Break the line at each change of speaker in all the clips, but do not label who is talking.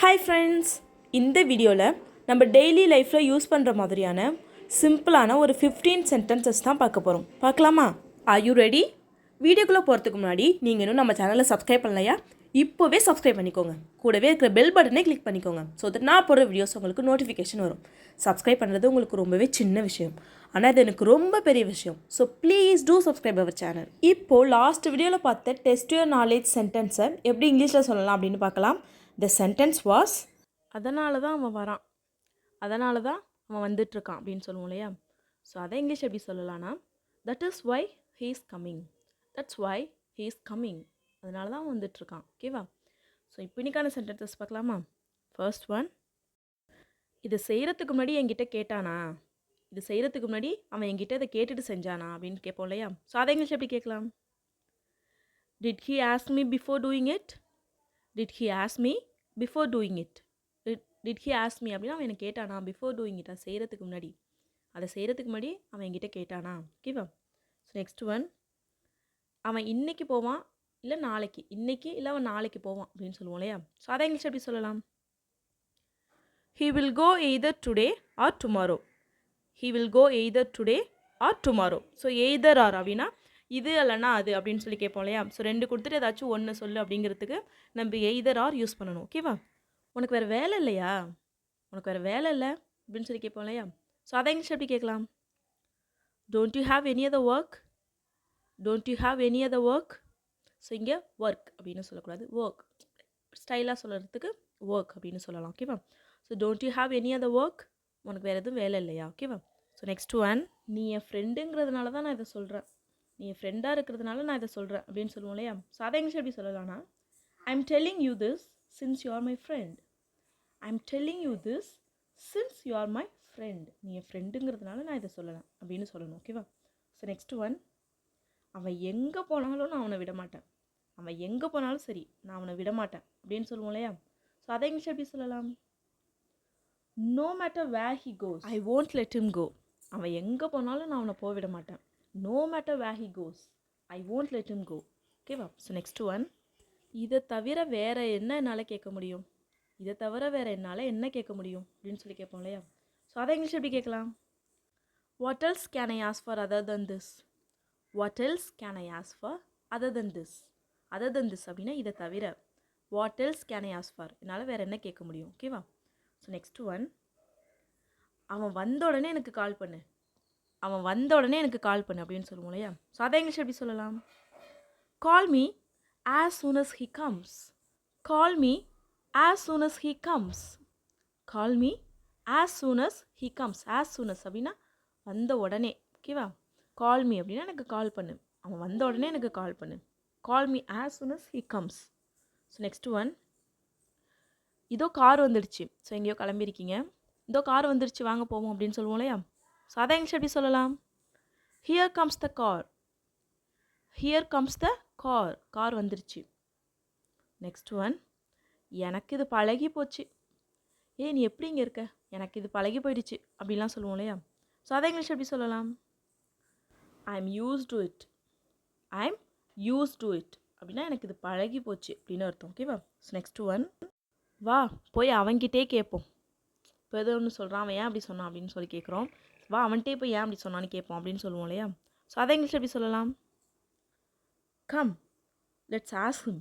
Hi friends, இந்த வீடியோவில் நம்ம டெய்லி லைஃப்பில் யூஸ் பண்ணுற மாதிரியான சிம்பிளான ஒரு 15 சென்டென்சஸ் தான் பார்க்க போகிறோம். பார்க்கலாமா? Are you ready? வீடியோக்குள்ளே போகிறதுக்கு முன்னாடி நீங்கள் இன்னும் நம்ம சேனலை சப்ஸ்கிரைப் பண்ணலையா? இப்போவே சப்ஸ்கிரைப் பண்ணிக்கோங்க. கூடவே இருக்கிற பெல் பட்டனை கிளிக் பண்ணிக்கோங்க. ஸோ தட் நான் போடுற வீடியோஸ் உங்களுக்கு நோட்டிஃபிகேஷன் வரும். சப்ஸ்கிரைப் பண்ணுறது உங்களுக்கு ரொம்பவே சின்ன விஷயம், ஆனால் அது எனக்கு ரொம்ப பெரிய விஷயம். So please do subscribe our channel. இப்போது லாஸ்ட் வீடியோவில் பார்த்த டெஸ்ட் யுவர் நாலேஜ் சென்டென்ஸை எப்படி இங்கிலீஷில் சொல்லலாம் அப்படின்னு பார்க்கலாம். The sentence was, அதனால தான் அவன் வரான், அதனால தான் அவன் வந்துட்டுருக்கான் அப்படின்னு சொல்லுவோம் இல்லையா? ஸோ அதை இங்கிலீஷ் எப்படி சொல்லலாம்னா, that is why he is coming, that's why he is coming, அதனால தான் அவன் வந்துட்டுருக்கான். ஓகேவா? ஸோ இப்போ இன்னைக்கான சென்டென்சஸ் பார்க்கலாமா? ஃபர்ஸ்ட் ஒன், இது செய்கிறதுக்கு முன்னாடி என்கிட்ட கேட்டானா, இது செய்கிறதுக்கு முன்னாடி அவன் என்கிட்ட இதை கேட்டுட்டு செஞ்சானா அப்படின்னு கேட்போம் இல்லையா? ஸோ அதை இங்கிலீஷ் எப்படி கேட்கலாம்? Did he ask me before doing it, did he ask me before doing it, did he ask me அப்படின்னா அவன் எனக்கு கேட்டானா before doing it, அதை செய்கிறதுக்கு முன்னாடி, அதை செய்கிறதுக்கு முன்னாடி அவன் என்கிட்ட கேட்டானா. ஓகேவா? ஸோ நெக்ஸ்ட் ஒன், அவன் இன்னைக்கு போவான் இல்லை நாளைக்கு, இன்னைக்கு இல்லை அவன் நாளைக்கு போவான் அப்படின்னு சொல்லுவோம் இல்லையா? ஸோ அதை இங்கிலீஷ் எப்படி சொல்லலாம்? he will go either today or tomorrow, he will go either today or tomorrow. So either or அப்படின்னா இது இல்லைனா அது அப்படின்னு சொல்லி கேட்போம் இல்லையா? ஸோ ரெண்டு கொடுத்துட்டு ஏதாச்சும் ஒன்று சொல்லு அப்படிங்கிறதுக்கு நம்ம எய்தர் ஆர் யூஸ் பண்ணணும். ஓகேவா? உனக்கு வேறு வேலை இல்லையா, உனக்கு வேறு வேலை இல்லை அப்படின்னு சொல்லி கேட்போம் இல்லையா? ஸோ அதை இங்கிலீஷ் எப்படி கேட்கலாம்? Don't you have any other work, don't you have any other work. So இங்கே ஒர்க் அப்படின்னு சொல்லக்கூடாது, ஒர்க் ஸ்டைலாக சொல்கிறதுக்கு ஒர்க் அப்படின்னு சொல்லலாம். ஓகேவா? So don't you have any other work, உனக்கு வேறு எதுவும் வேலை இல்லையா? ஓகேவா? ஸோ நெக்ஸ்ட் ஒன், நீ என் ஃப்ரெண்டுங்கிறதுனால தான் நான் இதை சொல்கிறேன், நீ என் ஃப்ரெண்டாக இருக்கிறதுனால நான் இதை சொல்கிறேன் அப்படின்னு சொல்லுவோம் இல்லையா? ஸோ அதை இங்கிலீஷ் எப்படி சொல்லலாம்னா, I am telling you this since you are my friend, I am telling you this since you are my friend, நீ என் ஃப்ரெண்டுங்கிறதுனால நான் இதை சொல்லலாம் அப்படின்னு சொல்லணும். ஓகேவா? ஸோ நெக்ஸ்ட் ஒன், அவன் எங்கே போனாலும் நான் அவனை விட மாட்டேன், அவன் எங்கே போனாலும் சரி நான் அவனை விட மாட்டேன் அப்படின்னு சொல்லுவோம் இல்லையா? ஸோ அதை இங்கிலீஷ் எப்படி சொல்லலாம்? No matter where he goes I won't let him go, அவன் எங்கே போனாலும் நான் அவனை போக விட மாட்டேன். No matter where he goes, I won't let him go. ஓகேவா? ஸோ நெக்ஸ்ட் ஒன், இதை தவிர வேறு என்ன என்னால் கேட்க முடியும், இதை தவிர வேறு என்னால் என்ன கேட்க முடியும் அப்படின்னு சொல்லி கேட்போம் இல்லையா? ஸோ அதை இங்கிலீஷ் எப்படி கேட்கலாம்? What else can I ask for other then this, what else can I ask for other then this, other then this அப்படின்னா இதை தவிர, what else can I ask for என்னால் வேறு என்ன கேட்க முடியும். ஓகேவா? ஸோ நெக்ஸ்ட் ஒன், அவன் வந்த உடனே எனக்கு கால் பண்ணு, அவன் வந்த உடனே எனக்கு கால் பண்ணு அப்படின்னு சொல்லுவோம் இல்லையா? ஸோ அதை இங்கிலீஷ் எப்படி சொல்லலாம்? Call me as soon as he comes, call me as soon as he comes, call me as soon as he comes, as soon as அப்படின்னா வந்த உடனே. ஓகேவா? கால் மீ அப்படின்னா எனக்கு கால் பண்ணு, அவன் வந்த உடனே எனக்கு கால் பண்ணு, call me as soon as he comes. So next one, இதோ கார் வந்துடுச்சு, ஸோ எங்கேயோ கிளம்பியிருக்கீங்க, இதோ கார் வந்துடுச்சு வாங்க போவோம் அப்படின்னு சொல்லுவோம் இல்லையா? ஸோ அதை இங்கிலீஷ் எப்படி சொல்லலாம்? Here comes the car, here comes the car, car வந்துருச்சு. நெக்ஸ்ட் ஒன், எனக்கு இது பழகி போச்சு, நீ எப்படி இங்கே இருக்க, எனக்கு இது பழகி போயிடுச்சு அப்படிலாம் சொல்லுவோம் இல்லையா? ஸோ அதை இங்கிலீஷ் எப்படி சொல்லலாம்? I M use to it, I am use to it அப்படின்னா எனக்கு இது பழகி போச்சு அப்படின்னு அர்த்தம். ஓகேவா? ஸோ நெக்ஸ்ட் ஒன், வா போய் அவன்கிட்டே கேட்போம், இப்போ எதோ ஒன்று சொல்கிறான், அவன் ஏன் அப்படி சொன்னான் அப்படின்னு சொல்லி கேட்குறோம், வா அவன்கிட்டே போய் ஏன் அப்படி சொன்னான்னு கேட்போம் அப்படின்னு சொல்லுவோம் இல்லையா? ஸோ அதை இங்கிலீஷ் எப்படி சொல்லலாம்? Come let's ask him,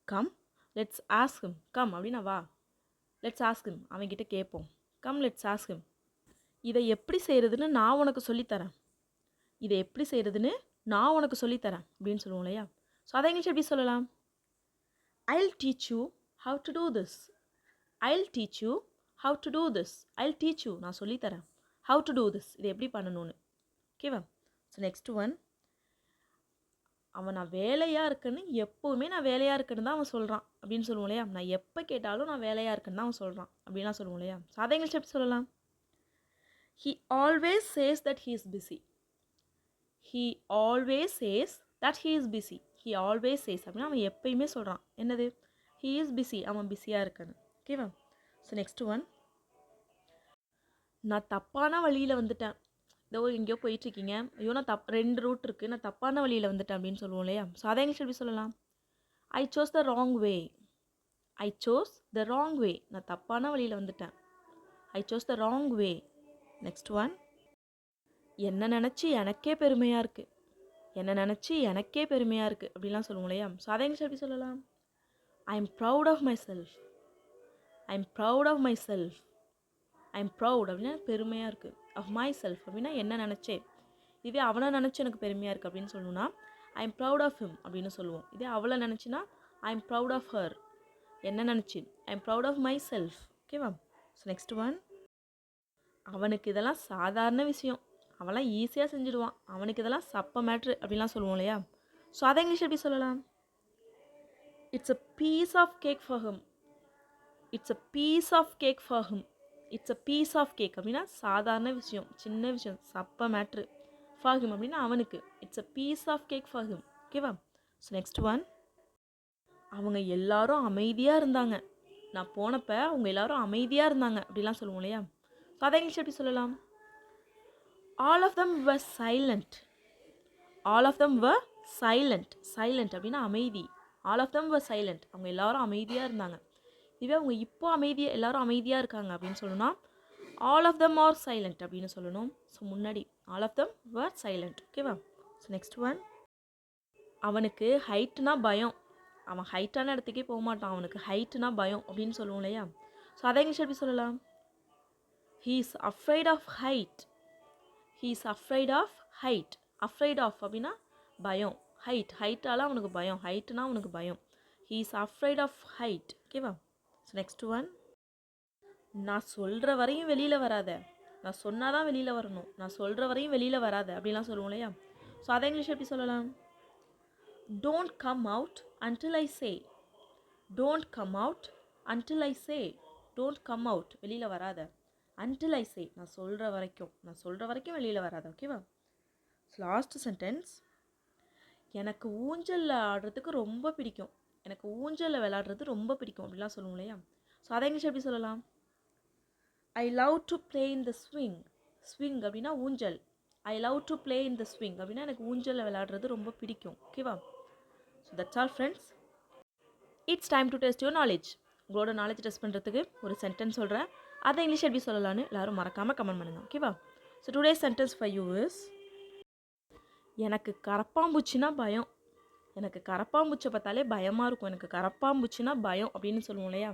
come let's ask him, come அப்படின்னா வா, லெட்ஸ் ஆஸ்க் ஹிம் அவன்கிட்ட கேட்போம், கம் லெட்ஸ் ஆஸ்க் ஹிம். இதை எப்படி செய்கிறதுன்னு நான் உனக்கு சொல்லித்தரேன், இதை எப்படி செய்கிறதுன்னு நான் உனக்கு சொல்லித்தரேன் அப்படின்னு சொல்லுவோம் இல்லையா? ஸோ அதை இங்கிலீஷ் எப்படி சொல்லலாம்? I'll teach you how to do this, I'll teach you how to do this, I'll teach you நான் சொல்லித்தரேன், ஹவ் டு டூ திஸ் இதை எப்படி பண்ணணும்னு. ஓகேவா? ஸோ நெக்ஸ்ட் ஒன், அவன் நான் வேலையாக இருக்குன்னு எப்போவுமே நான் வேலையாக இருக்குன்னு தான் அவன் சொல்கிறான் அப்படின்னு சொல்லுவோம் இல்லையா? நான் எப்போ கேட்டாலும் நான் வேலையாக இருக்குன்னு தான் அவன் சொல்கிறான் அப்படின்லாம் சொல்லுவோம் இல்லையா? ஸோ அதை இங்கிலீஷ் எப்படி சொல்லலாம்? He always says that he is busy, he always says that he is busy, he always says அப்படின்னா அவன் எப்பயுமே சொல்கிறான் என்னது, ஹீ இஸ் பிஸி, அவன் பிஸியாக இருக்கான்னு. ஓகேவா? ஸோ நெக்ஸ்ட் ஒன், நான் தப்பான வழியில் வந்துட்டேன், இதோ எங்கேயோ போயிட்டுருக்கீங்க, ஐயோ நான் ரெண்டு ரூட் இருக்குது, நான் தப்பான வழியில் வந்துட்டேன் அப்படின்னு சொல்லுவோம் இல்லையா? ஸோ அதை இங்கிலீஷ் எப்படி சொல்லலாம்? I chose the wrong way, I chose the wrong வே. நான் தப்பான வழியில் வந்துட்டேன். I chose the wrong way. Next one, என்ன நினச்சி எனக்கே பெருமையாக இருக்குது. என்ன நினச்சி எனக்கே பெருமையாக இருக்குது அப்படிலாம் சொல்லுவோம் இல்லையா? ஸோ அதை இங்கிலீஷ் எப்படி சொல்லலாம்? I am proud of myself. I am proud of myself. I am proud அப்படின்னா பெருமையாக இருக்குது. ஆஃப் மை செல்ஃப் அப்படின்னா என்ன நினச்சே. இதே அவனை நினச்சி எனக்கு பெருமையாக இருக்குது அப்படின்னு சொல்லணும்னா I am proud of him அப்படின்னு சொல்லுவோம். இதே அவளை நினச்சின்னா I am proud of her. என்ன நினச்சி? I am proud of myself. ஓகேவா? ஸோ நெக்ஸ்ட் ஒன், அவனுக்கு இதெல்லாம் சாதாரண விஷயம், அவன்லாம் ஈஸியாக செஞ்சுடுவான், அவனுக்கு இதெல்லாம் சப்ப மேட்ரு அப்படிலாம் சொல்லுவோம் இல்லையா? ஸோ அதை இங்கிலீஷ் எப்படி சொல்லலாம்? It's a piece of cake for him. It's a piece of cake for him. It's a piece of cake அப்படின்னா சாதாரண விஷயம், சின்ன விஷயம், சப்ப மேட்ரு. ஃபார் ஹிம் அப்படின்னா அவனுக்கு. It's a piece of cake for him. ஓகேவா? ஸோ நெக்ஸ்ட் ஒன், அவங்க எல்லாரும் அமைதியாக இருந்தாங்க. நான் போனப்போ அவங்க எல்லாரும் அமைதியாக இருந்தாங்க அப்படிலாம் சொல்லுவோம் இல்லையா? ஸோ அதை இங்கிலீஷ் எப்படி சொல்லலாம்? All of them were silent. All of them were silent. Silent அப்படின்னா அமைதி. All of them were silent. அவங்க எல்லாரும் அமைதியாக இருந்தாங்க. இதுவே அவங்க இப்போ எல்லாரும் அமைதியாக இருக்காங்க அப்படின்னு சொல்லணும்னா all of them are silent அப்படின்னு சொல்லணும். ஸோ முன்னாடி all of them were silent. ஓகேவா? ஸோ நெக்ஸ்ட் ஒன், அவனுக்கு ஹைட்னா பயம். அவன் ஹைட்டான இடத்துக்கே போக மாட்டான், அவனுக்கு ஹைட்னா பயம் அப்படின்னு சொல்லுவோம் இல்லையா? ஸோ அதை இங்கிலீஷ் எப்படி சொல்லலாம்? He is afraid of height. He is afraid of height. Afraid of அப்படின்னா பயம். ஹைட்டால் அவனுக்கு பயம். ஹைட்னா அவனுக்கு பயம். He is afraid of height. ஓகேவா? ஸோ நெக்ஸ்ட் ஒன், நான் சொல்கிற வரையும் வெளியில் வராத. நான் சொன்னால் தான் வெளியில் வரணும், நான் சொல்கிற வரையும் வெளியில் வராத அப்படிலாம் சொல்லுவோம் இல்லையா? ஸோ அதை இங்கிலீஷ் எப்படி சொல்லலாம்? Don't come out until I say. Don't come out until I say. Don't come out வெளியில் வராத. அன்டில் ஐ சே நான் சொல்கிற வரைக்கும் வெளியில் வராத. ஓகேவா? லாஸ்ட் சென்டென்ஸ், எனக்கு ஊஞ்சலில் ஆடுறதுக்கு ரொம்ப பிடிக்கும். எனக்கு ஊஞ்சலில் விளையாடுறது ரொம்ப பிடிக்கும் அப்படிலாம் சொல்லுவோம் இல்லையா? ஸோ அதை இங்கிலீஷ் எப்படி சொல்லலாம்? I love to play in the swing. Swing அப்படின்னா ஊஞ்சல். I love to play in the swing அப்படின்னா எனக்கு ஊஞ்சலில் விளையாடுறது ரொம்ப பிடிக்கும். ஓகேவா? So that's all friends. It's time to test your knowledge. உங்களோட நாலேஜ் டெஸ்ட் பண்ணுறதுக்கு ஒரு சென்டென்ஸ் சொல்கிறேன், அதை இங்கிலீஷ் எப்படி சொல்லலான்னு எல்லாரும் மறக்காமல் கமெண்ட் பண்ணுங்கள். ஓகேவா? So today's sentence for you is, எனக்கு கரப்பாம்பூச்சின்னா பயம். எனக்கு கரப்பாம்பூச்சை பார்த்தாலே பயமாக இருக்கும். எனக்கு கரப்பாம்பூச்சின்னா பயம் அப்படின்னு சொல்லுவோம் இல்லையா?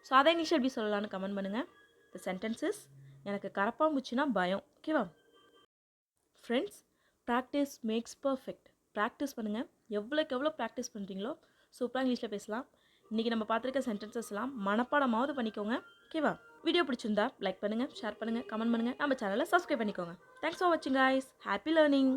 ஸோ அதை இங்கிலீஷ் எப்படி சொல்லலான்னு கமெண்ட் பண்ணுங்கள். த சென்டென்ஸ் இஸ், எனக்கு கரப்பாம்பூச்சின்னா பயம். ஓகேவா? Friends, practice makes perfect. Practice பண்ணுங்கள். எவ்வளோக்கு எவ்வளோ ப்ராக்டிஸ் பண்ணுறீங்களோ சூப்பராக இங்கிலீஷில் பேசலாம். இன்றைக்கி நம்ம பார்த்துருக்க சென்டென்சஸ்லாம் மனப்பாடமாவது பண்ணிக்கோங்க. ஓகேவா? வீடியோ பிடிச்சிருந்தா லைக் பண்ணுங்கள், ஷேர் பண்ணுங்கள், கமெண்ட் பண்ணுங்கள், நம்ம சேனலை சப்ஸ்கிரைப் பண்ணிக்கோங்க. தேங்க்ஸ் ஃபார் வாட்சிங் கைஸ். Happy learning.